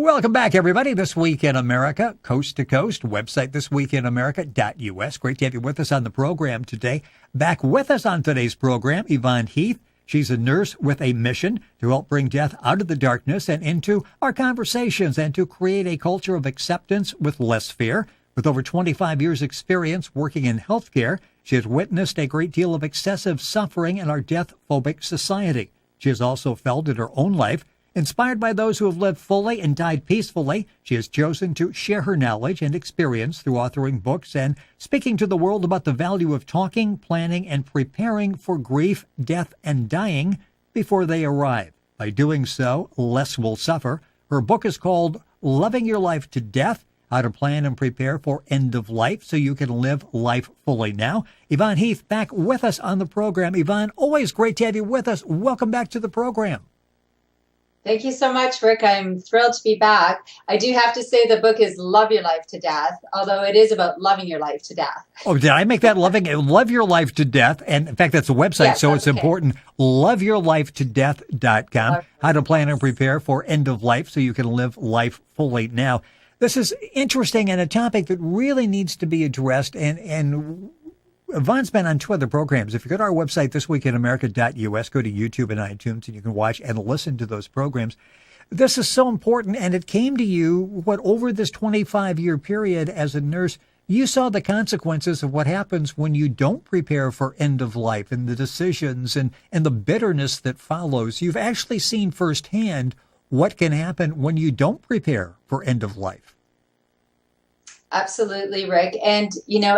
Welcome back, everybody. This Week in America, coast to coast, website thisweekinamerica.us. Great to have you with us on the program today. Back with us on today's program, Yvonne Heath. She's a nurse with a mission to help bring death out of the darkness and into our conversations and to create a culture of acceptance with less fear. With over 25 years' experience working in healthcare, she has witnessed a great deal of excessive suffering in our death-phobic society. She has also felt in her own life, inspired by those who have lived fully and died peacefully, she has chosen to share her knowledge and experience through authoring books and speaking to the world about the value of talking, planning, and preparing for grief, death, and dying before they arrive. By doing so, less will suffer. Her book is called Loving Your Life to Death, How to Plan and Prepare for End of Life so you can live life fully now. Yvonne Heath back with us on the program. Yvonne, always great to have you with us. Welcome back to the program. Thank you so much, Rick. I'm thrilled to be back. I do have to say the book is Love Your Life to Death, although it is about loving your life to death. Oh, did I make that Love Your Life to Death? And in fact, that's a website, yes, so it's okay. Important. LoveYourLifeToDeath.com. How to plan and prepare for end of life so you can live life fully now. This is interesting and a topic that really needs to be addressed. And Yvonne's been on two other programs. If you go to our website, thisweekinamerica.us, go to YouTube and iTunes, and you can watch and listen to those programs. This is so important, and it came to you, over this 25-year period as a nurse, you saw the consequences of what happens when you don't prepare for end of life and the decisions and the bitterness that follows. You've actually seen firsthand what can happen when you don't prepare for end of life. Absolutely, Rick. And,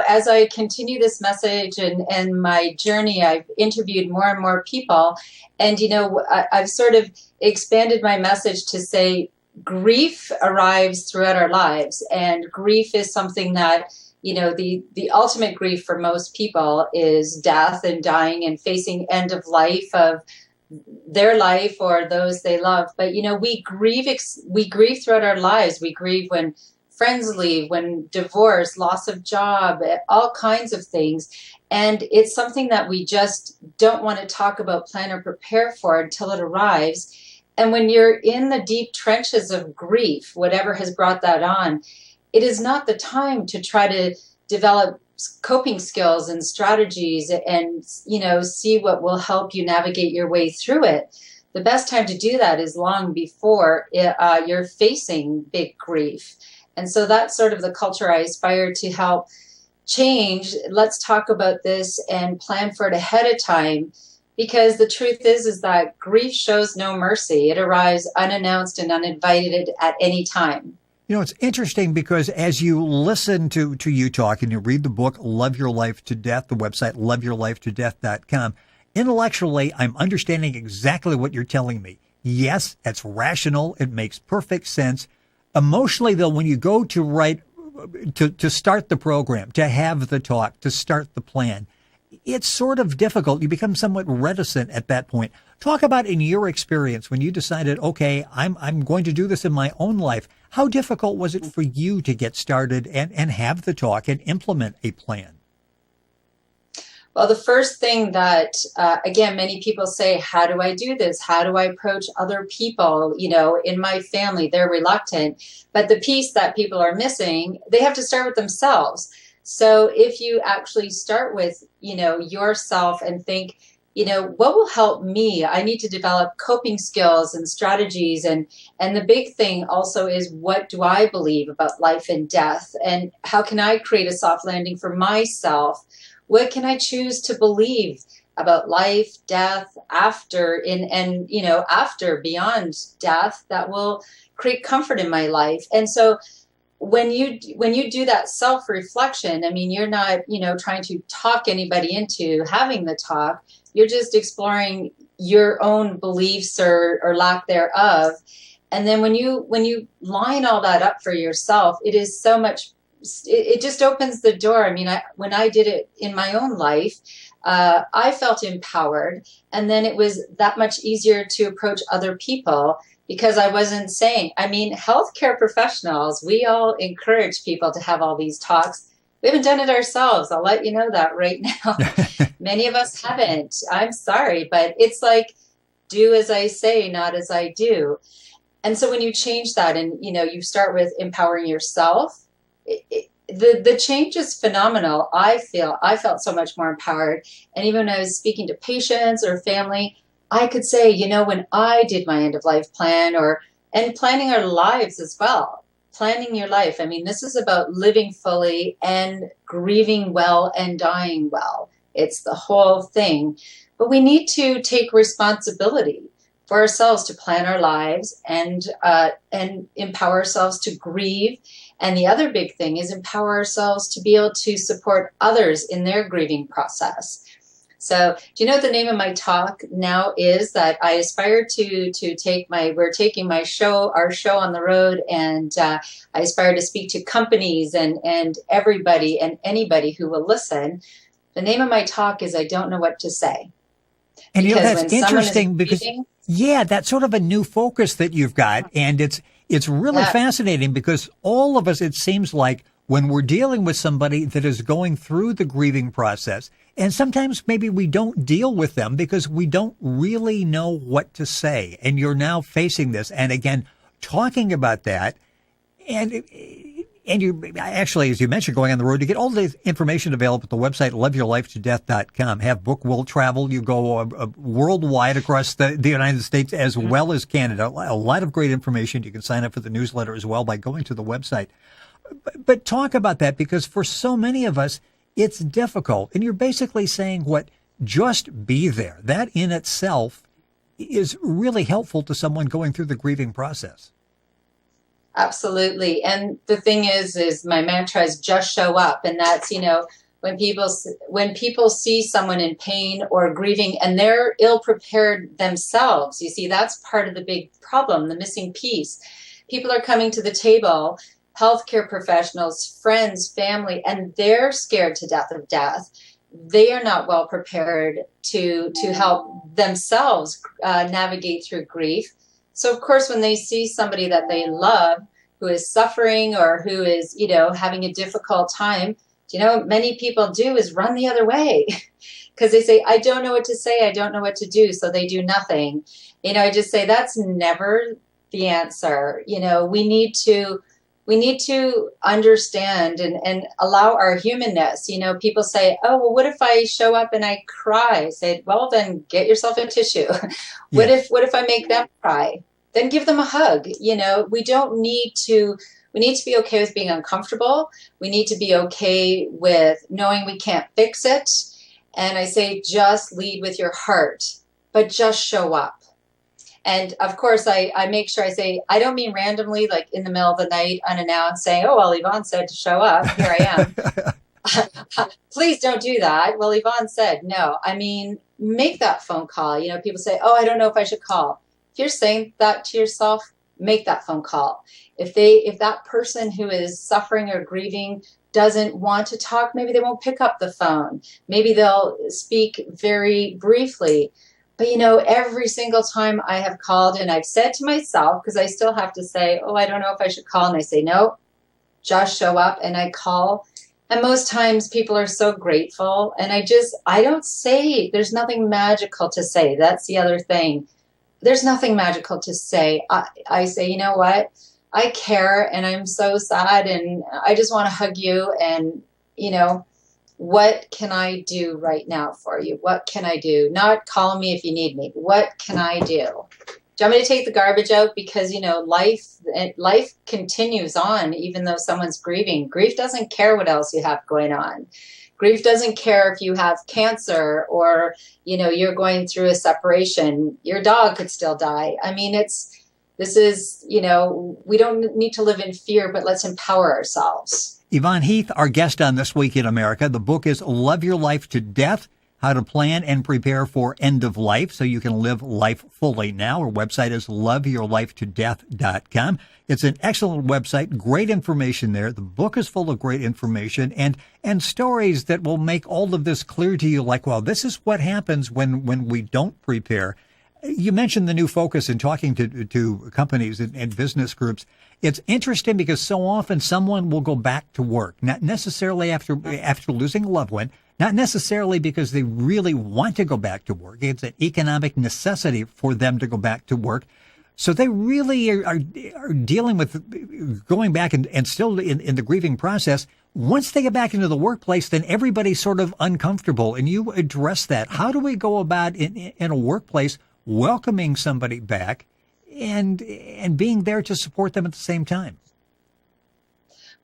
as I continue this message and my journey, I've interviewed more and more people. And, I've sort of expanded my message to say grief arrives throughout our lives. And grief is something that, the ultimate grief for most people is death and dying and facing end of life of their life or those they love. But, we grieve throughout our lives. We grieve when friends leave, when divorce, loss of job, all kinds of things. And it's something that we just don't want to talk about, plan, or prepare for until it arrives. And when you're in the deep trenches of grief, whatever has brought that on, it is not the time to try to develop coping skills and strategies and, see what will help you navigate your way through it. The best time to do that is long before you're facing big grief. And so that's sort of the culture I aspire to help change. Let's talk about this and plan for it ahead of time, because the truth is that grief shows no mercy. It arrives unannounced and uninvited at any time. It's interesting because as you listen to you talk and you read the book, Love Your Life to Death, the website, loveyourlifetodeath.com, intellectually, I'm understanding exactly what you're telling me. Yes, it's rational. It makes perfect sense. Emotionally, though, when you go to write, to start the program, to have the talk, to start the plan, it's sort of difficult. You become somewhat reticent at that point. Talk about in your experience when you decided, okay, I'm going to do this in my own life. How difficult was it for you to get started and have the talk and implement a plan? Well, the first thing that, again, many people say, how do I do this? How do I approach other people? In my family, they're reluctant. But the piece that people are missing, they have to start with themselves. So if you actually start with, yourself and think, what will help me? I need to develop coping skills and strategies. And the big thing also is, what do I believe about life and death? And how can I create a soft landing for myself? What can I choose to believe about life, death, after, after, beyond death, that will create comfort in my life? And so when you do that self-reflection, you're not, trying to talk anybody into having the talk. You're just exploring your own beliefs or lack thereof. And then when you line all that up for yourself, it is so much. It just opens the door. When I did it in my own life, I felt empowered, and then it was that much easier to approach other people because I wasn't saying, healthcare professionals, we all encourage people to have all these talks. We haven't done it ourselves. I'll let you know that right now. Many of us haven't. I'm sorry, but it's like, do as I say, not as I do. And so when you change that and, you start with empowering yourself, the change is phenomenal. I felt so much more empowered. And even when I was speaking to patients or family, I could say, when I did my end of life plan and planning our lives as well, planning your life. I mean, this is about living fully and grieving well and dying well. It's the whole thing. But we need to take responsibility for ourselves to plan our lives and empower ourselves to grieve. And the other big thing is empower ourselves to be able to support others in their grieving process. So do you know what the name of my talk now is? That I aspire to take we're taking our show on the road, and I aspire to speak to companies and everybody and anybody who will listen. The name of my talk is I Don't Know What to Say. And that's interesting because, that's sort of a new focus that you've got. And it's really fascinating because all of us, it seems like, when we're dealing with somebody that is going through the grieving process, and sometimes maybe we don't deal with them because we don't really know what to say. And you're now facing this. And again, talking about that, and you actually, as you mentioned, going on the road to get all the information available at the website, loveyourlifetodeath.com. Have book will travel. You go worldwide across the United States as well as Canada. A lot of great information. You can sign up for the newsletter as well by going to the website. But talk about that, because for so many of us, it's difficult. And you're basically saying just be there. That in itself is really helpful to someone going through the grieving process. Absolutely. And the thing is my mantra is just show up. And that's, when people see someone in pain or grieving and they're ill prepared themselves, you see, that's part of the big problem, the missing piece. People are coming to the table, healthcare professionals, friends, family, and they're scared to death of death. They are not well prepared to help themselves navigate through grief. So, of course, when they see somebody that they love who is suffering or who is, having a difficult time, many people do is run the other way because they say, I don't know what to say. I don't know what to do. So they do nothing. I just say that's never the answer. We need to understand and allow our humanness. People say, oh, well, what if I show up and I cry? I say, well, then get yourself a tissue. What if I make them cry? Then give them a hug. We need to be okay with being uncomfortable. We need to be okay with knowing we can't fix it. And I say, just lead with your heart, but just show up. And of course, I make sure I say, I don't mean randomly, like in the middle of the night, unannounced, saying, oh, well, Yvonne said to show up. Here I am. Please don't do that. Well, Yvonne said, no. I mean, make that phone call. People say, oh, I don't know if I should call. If you're saying that to yourself, make that phone call. If that person who is suffering or grieving doesn't want to talk, maybe they won't pick up the phone. Maybe they'll speak very briefly. But, every single time I have called and I've said to myself, because I still have to say, oh, I don't know if I should call. And I say, no, just show up. And I call. And most times people are so grateful. And I don't say, there's nothing magical to say. That's the other thing. There's nothing magical to say. I say, you know what? I care and I'm so sad and I just want to hug you. And, what can I do right now for you? What can I do? Not call me if you need me. What can I do? Do you want me to take the garbage out? Because, life continues on even though someone's grieving. Grief doesn't care what else you have going on. Grief doesn't care if you have cancer or, you're going through a separation. Your dog could still die. I mean, we don't need to live in fear, but let's empower ourselves. Yvonne Heath, our guest on This Week in America. The book is Love Your Life to Death, How to Plan and Prepare for End of Life so you can live life fully now. Our website is loveyourlifetodeath.com. It's an excellent website, great information there. The book is full of great information and stories that will make all of this clear to you, like, well, this is what happens when we don't prepare. You mentioned the new focus in talking to companies and business groups. It's interesting because so often someone will go back to work, not necessarily after losing a loved one, not necessarily because they really want to go back to work. It's an economic necessity for them to go back to work. So they really are dealing with going back and still in the grieving process. Once they get back into the workplace, then everybody's sort of uncomfortable. And you address that. How do we go about in a workplace welcoming somebody back and being there to support them at the same time?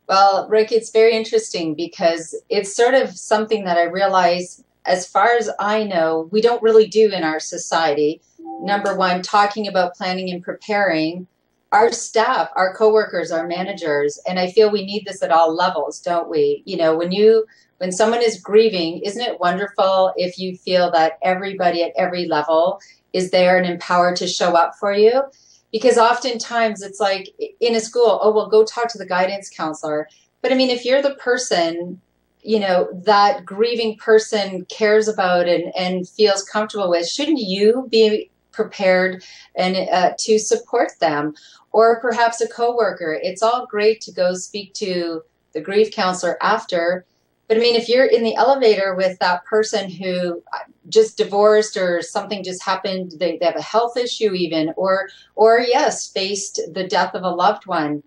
Well, Rick, it's very interesting because it's sort of something that I realize, as far as I know, we don't really do in our society. Number one, talking about planning and preparing our staff, our coworkers, our managers, and I feel we need this at all levels, don't we? You know, when someone is grieving, isn't it wonderful if you feel that everybody at every level is there and empowered to show up for you? Because oftentimes it's like in a school, oh, well, go talk to the guidance counselor. But I mean, if you're the person, you know, that grieving person cares about and feels comfortable with, shouldn't you be prepared and to support them? Or perhaps a coworker. It's all great to go speak to the grief counselor after. But I mean, if you're in the elevator with that person who just divorced or something just happened, they have a health issue even, or yes, faced the death of a loved one,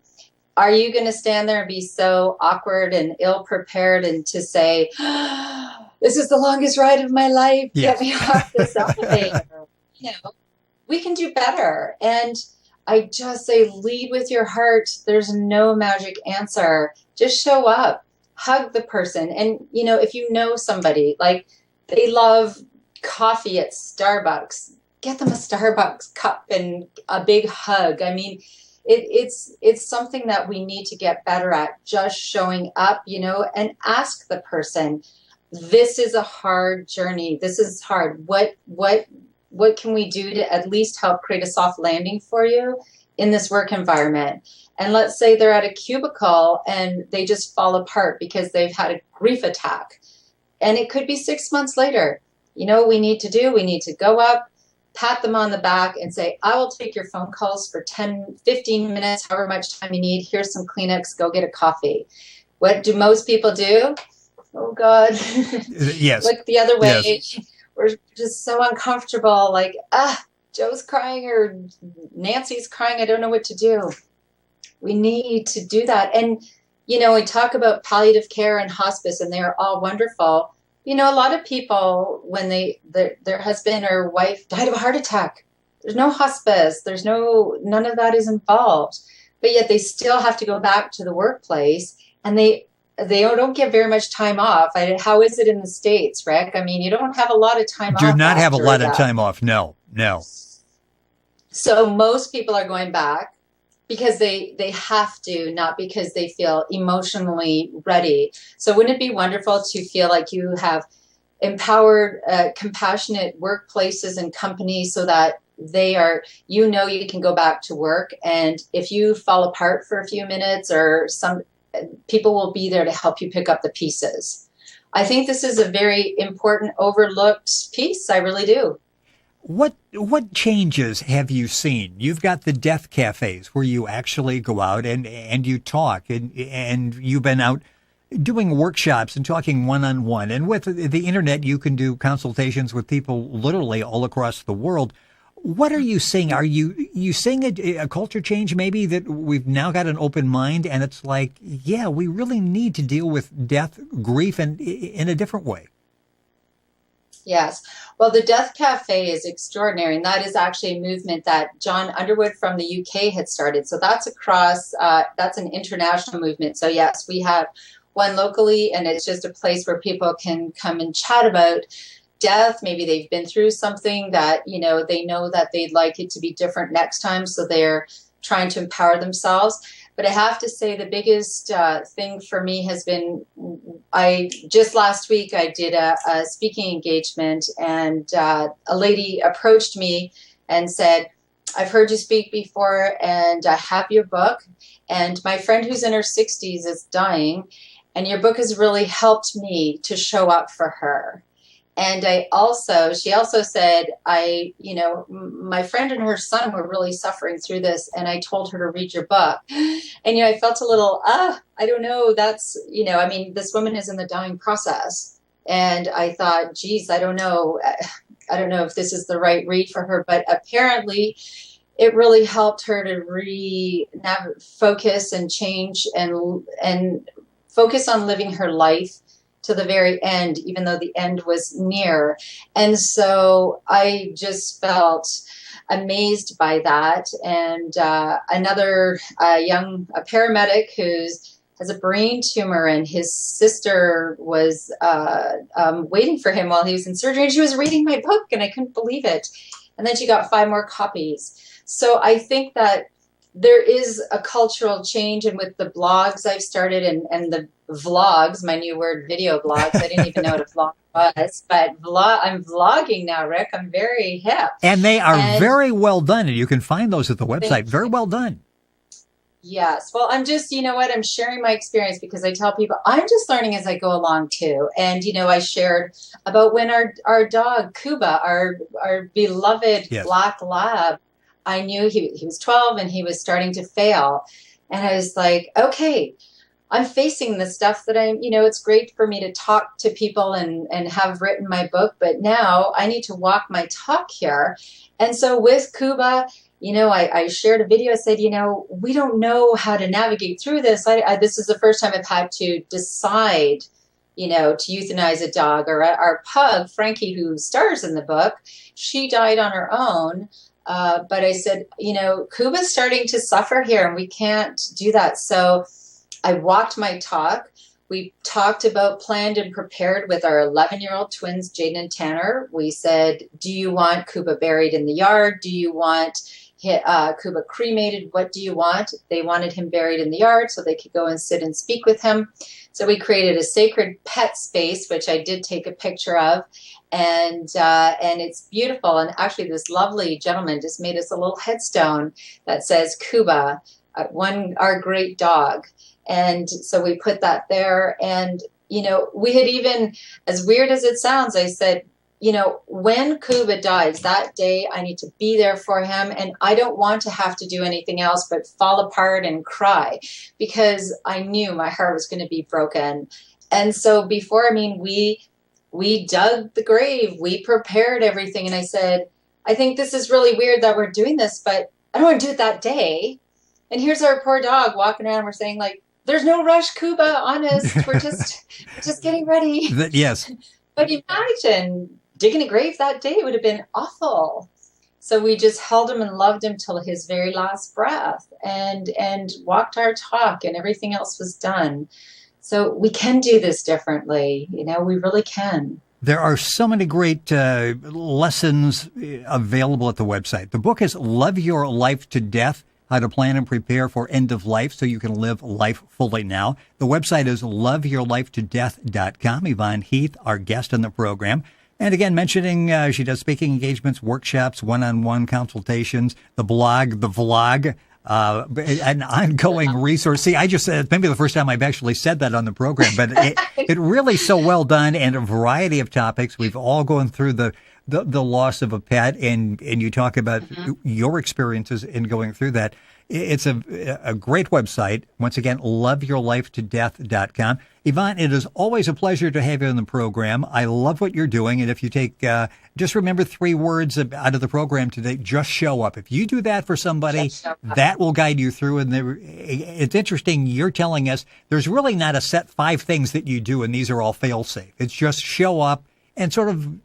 are you going to stand there and be so awkward and ill-prepared and to say, this is the longest ride of my life, Yes. get me off this elevator? You know, we can do better. And I just say, lead with your heart. There's no magic answer. Just show up. Hug the person. And, you know, if you know somebody, like they love coffee at Starbucks, get them a Starbucks cup and a big hug. I mean, it's something that we need to get better at, just showing up, you know, and ask the person, this is a hard journey. This is hard. What can we do to at least help create a soft landing for you in this work environment? And let's say they're at a cubicle and they just fall apart because they've had a grief attack. And it could be 6 months later. You know what we need to go up, pat them on the back and say, I will take your phone calls for 10, 15 minutes, however much time you need. Here's some Kleenex, go get a coffee. What do most people do? Oh God. Yes. Look the other way. Yes. We're just so uncomfortable, like, Joe's crying or Nancy's crying. I don't know what to do. We need to do that. And, you know, we talk about palliative care and hospice, and they are all wonderful. You know, a lot of people, when their husband or wife died of a heart attack, there's no hospice. None of that is involved. But yet they still have to go back to the workplace, and they don't get very much time off. How is it in the States, Rick? I mean, you don't have a lot of time off. Do not have a lot after of time off. No. So most people are going back because they have to, not because they feel emotionally ready. So wouldn't it be wonderful to feel like you have empowered, compassionate workplaces and companies so that they are, you know, you can go back to work. And if you fall apart for a few minutes or people will be there to help you pick up the pieces. I think this is a very important, overlooked piece. I really do. What changes have you seen? You've got the death cafes where you actually go out and you talk and you've been out doing workshops and talking one-on-one. And with the internet, you can do consultations with people literally all across the world. What are you seeing? Are you seeing a culture change maybe that we've now got an open mind and it's like, yeah, we really need to deal with death, grief, and in a different way? Yes. Well, the Death Cafe is extraordinary, and that is actually a movement that John Underwood from the UK had started. So that's that's an international movement. So yes, we have one locally, and it's just a place where people can come and chat about death. Maybe they've been through something that, you know that they'd like it to be different next time. So they're trying to empower themselves. But I have to say the biggest thing for me has been, just last week I did a speaking engagement, and a lady approached me and said, I've heard you speak before and I have your book, and my friend who's in her 60s is dying, and your book has really helped me to show up for her. And she also said, my friend and her son were really suffering through this, and I told her to read your book. And, I felt a little, I don't know, this woman is in the dying process. And I thought, geez, I don't know if this is the right read for her. But apparently it really helped her to focus and change and focus on living her life to the very end, even though the end was near. And so I just felt amazed by that. And another young paramedic has a brain tumor, and his sister was waiting for him while he was in surgery, and she was reading my book, and I couldn't believe it. And then she got 5 more copies. So I think that there is a cultural change, and with the blogs I've started and the vlogs, my new word, video blogs, I didn't even know what a vlog was, but I'm vlogging now, Rick. I'm very hip. And they are very well done, and you can find those at the website. Very well done. Yes. Well, I'm just, you know what, I'm sharing my experience because I tell people I'm just learning as I go along too. And, you know, I shared about when our dog, Kuba, our beloved black lab, I knew he was 12 and he was starting to fail. And I was like, okay, I'm facing the stuff that it's great for me to talk to people and have written my book, but now I need to walk my talk here. And so with Kuba, I shared a video. I said, we don't know how to navigate through this. This is the first time I've had to decide, to euthanize a dog. Or our pug, Frankie, who stars in the book, she died on her own. But I said, Kuba's starting to suffer here and we can't do that. So I walked my talk. We talked about, planned and prepared with our 11-year-old twins, Jaden and Tanner. We said, do you want Kuba buried in the yard? Do you want Kuba cremated? What do you want? They wanted him buried in the yard so they could go and sit and speak with him. So we created a sacred pet space, which I did take a picture of. And it's beautiful. And actually, this lovely gentleman just made us a little headstone that says Kuba, our great dog. And so we put that there. And, we had even, as weird as it sounds, I said, when Kuba dies that day, I need to be there for him. And I don't want to have to do anything else but fall apart and cry, because I knew my heart was going to be broken. And so before, we dug the grave, we prepared everything. And I said, I think this is really weird that we're doing this, but I don't want to do it that day. And here's our poor dog walking around. We're saying, like, there's no rush, Kuba, honest. We're just getting ready. Yes. But imagine digging a grave that day. It would have been awful. So we just held him and loved him till his very last breath and walked our talk, and everything else was done. So we can do this differently. We really can. There are so many great lessons available at the website. The book is Love Your Life to Death, How to Plan and Prepare for End of Life so you can live life fully now. The website is loveyourlifetodeath.com. Yvonne Heath, our guest on the program. And again, mentioning she does speaking engagements, workshops, one-on-one consultations, the blog, the vlog, an ongoing resource. See, I just said, maybe the first time I've actually said that on the program, but it really so well done, and a variety of topics. We've all gone through the loss of a pet, and you talk about your experiences in going through that. It's a great website. Once again, loveyourlifetodeath.com. Yvonne, it is always a pleasure to have you on the program. I love what you're doing. And if you take, just remember 3 words out of the program today, just show up. If you do that for somebody, that will guide you through. And it's interesting. You're telling us there's really not a set 5 things that you do, and these are all fail safe. It's just show up and sort of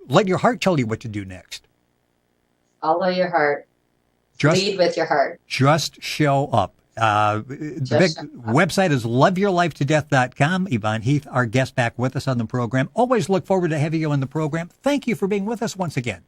let your heart tell you what to do next. Follow your heart. Lead with your heart. Just show up. Website is loveyourlifetodeath.com. Yvonne Heath, our guest, back with us on the program. Always look forward to having you on the program. Thank you for being with us once again.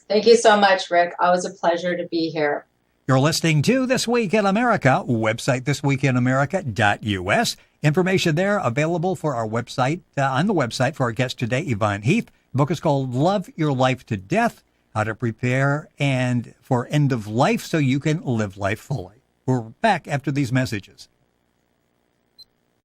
Thank you so much, Rick. Always a pleasure to be here. You're listening to This Week in America, website thisweekinamerica.us. Information there available for our website, on the website for our guest today, Yvonne Heath. The book is called Love Your Life to Death, How to Prepare and for End of Life so you can live life fully. We're back after these messages.